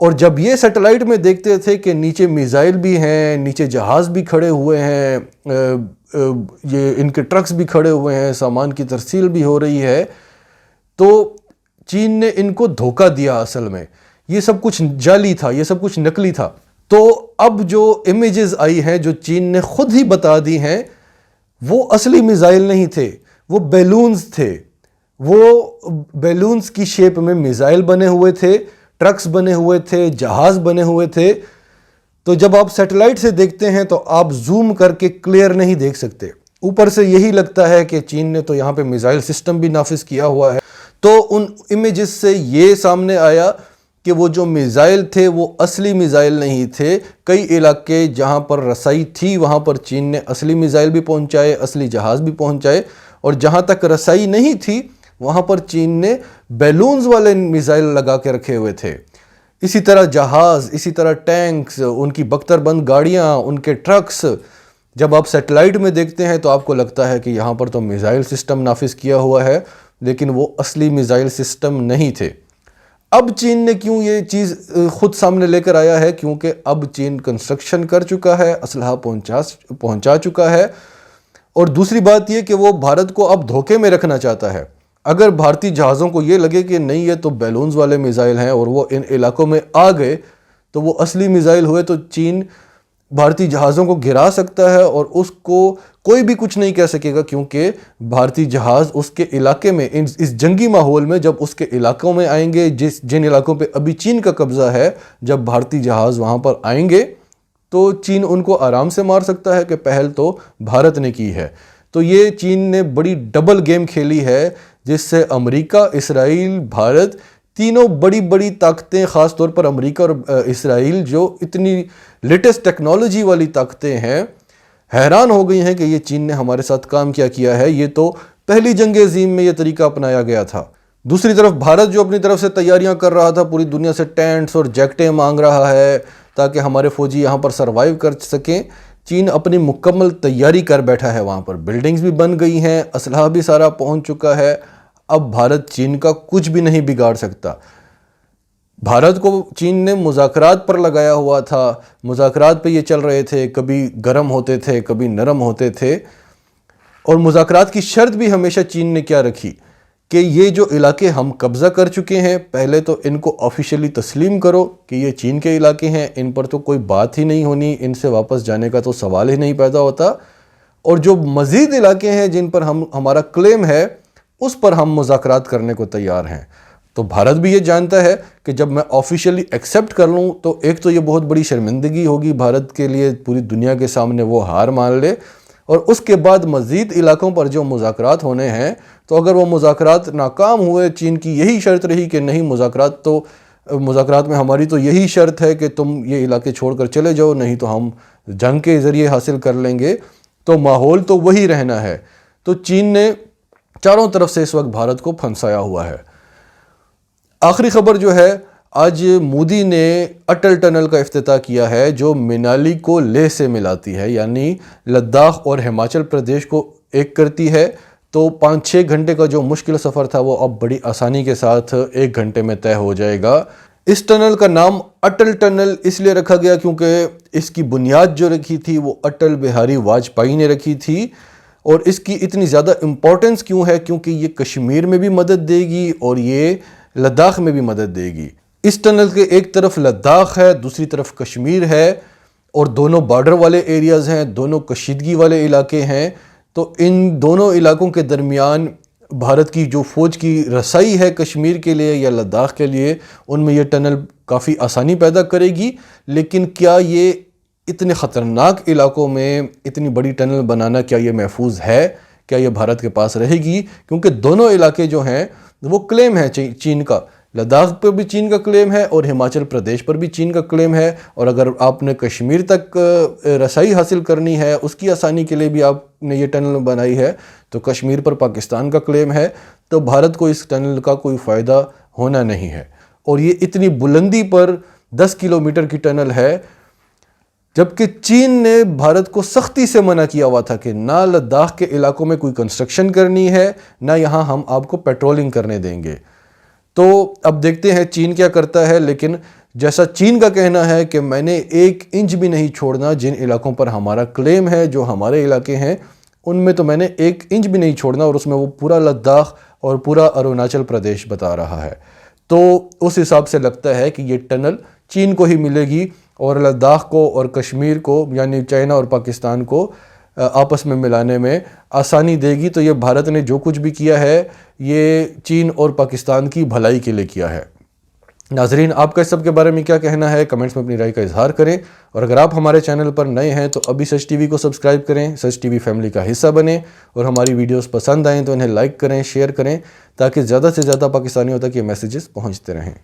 اور جب یہ سیٹلائٹ میں دیکھتے تھے کہ نیچے میزائل بھی ہیں، نیچے جہاز بھی کھڑے ہوئے ہیں، یہ ان کے ٹرکس بھی کھڑے ہوئے ہیں، سامان کی ترسیل بھی ہو رہی ہے، تو چین نے ان کو دھوکہ دیا. اصل میں یہ سب کچھ جعلی تھا، یہ سب کچھ نکلی تھا. تو اب جو امیجز آئی ہیں جو چین نے خود ہی بتا دی ہیں، وہ اصلی میزائل نہیں تھے، وہ بیلونز تھے. وہ بیلونز کی شیپ میں میزائل بنے ہوئے تھے، ٹرکس بنے ہوئے تھے، جہاز بنے ہوئے تھے. تو جب آپ سیٹلائٹ سے دیکھتے ہیں تو آپ زوم کر کے کلیئر نہیں دیکھ سکتے. اوپر سے یہی لگتا ہے کہ چین نے تو یہاں پہ میزائل سسٹم بھی نافذ کیا ہوا ہے. تو ان امیجز سے یہ سامنے آیا کہ وہ جو میزائل تھے وہ اصلی میزائل نہیں تھے. کئی علاقے جہاں پر رسائی تھی وہاں پر چین نے اصلی میزائل بھی پہنچائے، اصلی جہاز بھی پہنچائے، اور جہاں تک رسائی نہیں تھی وہاں پر چین نے بیلونز والے میزائل لگا کے رکھے ہوئے تھے. اسی طرح جہاز، اسی طرح ٹینکس، ان کی بختر بند گاڑیاں، ان کے ٹرکس، جب آپ سیٹلائٹ میں دیکھتے ہیں تو آپ کو لگتا ہے کہ یہاں پر تو میزائل سسٹم نافذ کیا ہوا ہے، لیکن وہ اصلی میزائل سسٹم نہیں تھے. اب چین نے کیوں یہ چیز خود سامنے لے کر آیا ہے؟ کیونکہ اب چین کنسٹرکشن کر چکا ہے، اسلحہ پہنچا چکا ہے. اور دوسری بات یہ کہ وہ بھارت کو اب دھوکے میں رکھنا چاہتا ہے. اگر بھارتی جہازوں کو یہ لگے کہ نہیں یہ تو بیلونز والے میزائل ہیں اور وہ ان علاقوں میں آ گئے تو وہ اصلی میزائل ہوئے، تو چین بھارتی جہازوں کو گرا سکتا ہے اور اس کو کوئی بھی کچھ نہیں کہہ سکے گا، کیونکہ بھارتی جہاز اس کے علاقے میں، اس جنگی ماحول میں جب اس کے علاقوں میں آئیں گے، جن علاقوں پہ ابھی چین کا قبضہ ہے، جب بھارتی جہاز وہاں پر آئیں گے تو چین ان کو آرام سے مار سکتا ہے کہ پہل تو بھارت نے کی ہے. تو یہ چین نے بڑی ڈبل گیم کھیلی ہے، جس سے امریکہ، اسرائیل، بھارت، تینوں بڑی بڑی طاقتیں، خاص طور پر امریکہ اور اسرائیل جو اتنی لیٹسٹ ٹیکنالوجی والی طاقتیں ہیں، حیران ہو گئی ہیں کہ یہ چین نے ہمارے ساتھ کام کیا ہے. یہ تو پہلی جنگ عظیم میں یہ طریقہ اپنایا گیا تھا. دوسری طرف بھارت جو اپنی طرف سے تیاریاں کر رہا تھا، پوری دنیا سے ٹینٹس اور جیکٹیں مانگ رہا ہے تاکہ ہمارے فوجی یہاں پر سروائیو کر سکیں. چین اپنی مکمل تیاری کر بیٹھا ہے، وہاں پر بلڈنگز بھی بن گئی ہیں، اسلحہ بھی سارا پہنچ چکا ہے. اب بھارت چین کا کچھ بھی نہیں بگاڑ سکتا. بھارت کو چین نے مذاکرات پر لگایا ہوا تھا، مذاکرات پہ یہ چل رہے تھے، کبھی گرم ہوتے تھے، کبھی نرم ہوتے تھے. اور مذاکرات کی شرط بھی ہمیشہ چین نے کیا رکھی کہ یہ جو علاقے ہم قبضہ کر چکے ہیں، پہلے تو ان کو آفیشیلی تسلیم کرو کہ یہ چین کے علاقے ہیں، ان پر تو کوئی بات ہی نہیں ہونی، ان سے واپس جانے کا تو سوال ہی نہیں پیدا ہوتا. اور جو مزید علاقے ہیں جن پر ہمارا کلیم ہے، اس پر ہم مذاکرات کرنے کو تیار ہیں. تو بھارت بھی یہ جانتا ہے کہ جب میں آفیشیلی ایکسیپٹ کر لوں تو ایک تو یہ بہت بڑی شرمندگی ہوگی بھارت کے لیے، پوری دنیا کے سامنے وہ ہار مان لے، اور اس کے بعد مزید علاقوں پر جو مذاکرات ہونے ہیں، تو اگر وہ مذاکرات ناکام ہوئے، چین کی یہی شرط رہی کہ نہیں مذاکرات میں ہماری تو یہی شرط ہے کہ تم یہ علاقے چھوڑ کر چلے جاؤ، نہیں تو ہم جنگ کے ذریعے حاصل کر لیں گے، تو ماحول تو وہی رہنا ہے. تو چین نے چاروں طرف سے اس وقت بھارت کو پھنسایا ہوا ہے. آخری خبر جو ہے، آج مودی نے اٹل ٹنل کا افتتاح کیا ہے جو منالی کو لیہ سے ملاتی ہے، یعنی لداخ اور ہماچل پردیش کو ایک کرتی ہے. تو 5-6 گھنٹے کا جو مشکل سفر تھا وہ اب بڑی آسانی کے ساتھ 1 گھنٹے میں طے ہو جائے گا. اس ٹنل کا نام اٹل ٹنل اس لیے رکھا گیا کیونکہ اس کی بنیاد جو رکھی تھی وہ اٹل بہاری واجپئی نے رکھی تھی. اور اس کی اتنی زیادہ امپورٹنس کیوں ہے؟ کیونکہ یہ کشمیر میں بھی مدد دے گی اور یہ لداخ میں بھی مدد دے گی. اس ٹنل کے ایک طرف لداخ ہے، دوسری طرف کشمیر ہے، اور دونوں بارڈر والے ایریاز ہیں، دونوں کشیدگی والے علاقے ہیں. تو ان دونوں علاقوں کے درمیان بھارت کی جو فوج کی رسائی ہے کشمیر کے لیے یا لداخ کے لیے، ان میں یہ ٹنل کافی آسانی پیدا کرے گی. لیکن کیا یہ اتنے خطرناک علاقوں میں اتنی بڑی ٹنل بنانا، کیا یہ محفوظ ہے؟ کیا یہ بھارت کے پاس رہے گی؟ کیونکہ دونوں علاقے جو ہیں وہ کلیم ہے چین کا. لداخ پر بھی چین کا کلیم ہے اور ہماچل پردیش پر بھی چین کا کلیم ہے. اور اگر آپ نے کشمیر تک رسائی حاصل کرنی ہے، اس کی آسانی کے لیے بھی آپ نے یہ ٹنل بنائی ہے، تو کشمیر پر پاکستان کا کلیم ہے. تو بھارت کو اس ٹنل کا کوئی فائدہ ہونا نہیں ہے. اور یہ اتنی بلندی پر 10 کلومیٹر کی ٹنل ہے، جبکہ چین نے بھارت کو سختی سے منع کیا ہوا تھا کہ نہ لداخ کے علاقوں میں کوئی کنسٹرکشن کرنی ہے، نہ یہاں ہم آپ کو پیٹرولنگ کرنے دیں گے. تو اب دیکھتے ہیں چین کیا کرتا ہے. لیکن جیسا چین کا کہنا ہے کہ میں نے 1 انچ بھی نہیں چھوڑنا، جن علاقوں پر ہمارا کلیم ہے، جو ہمارے علاقے ہیں ان میں تو میں نے 1 انچ بھی نہیں چھوڑنا، اور اس میں وہ پورا لداخ اور پورا اروناچل پردیش بتا رہا ہے۔ تو اس حساب سے لگتا ہے کہ یہ ٹنل چین کو ہی ملے گی اور لداخ کو اور کشمیر کو یعنی چائنا اور پاکستان کو آپس میں ملانے میں آسانی دے گی۔ تو یہ بھارت نے جو کچھ بھی کیا ہے یہ چین اور پاکستان کی بھلائی کے لیے کیا ہے۔ ناظرین، آپ کا اس سب کے بارے میں کیا کہنا ہے؟ کمنٹس میں اپنی رائے کا اظہار کریں، اور اگر آپ ہمارے چینل پر نئے ہیں تو ابھی سچ ٹی وی کو سبسکرائب کریں، سچ ٹی وی فیملی کا حصہ بنیں، اور ہماری ویڈیوز پسند آئیں تو انہیں لائک کریں، شیئر کریں، تاکہ زیادہ سے زیادہ پاکستانیوں تک یہ میسیجز پہنچتے رہیں۔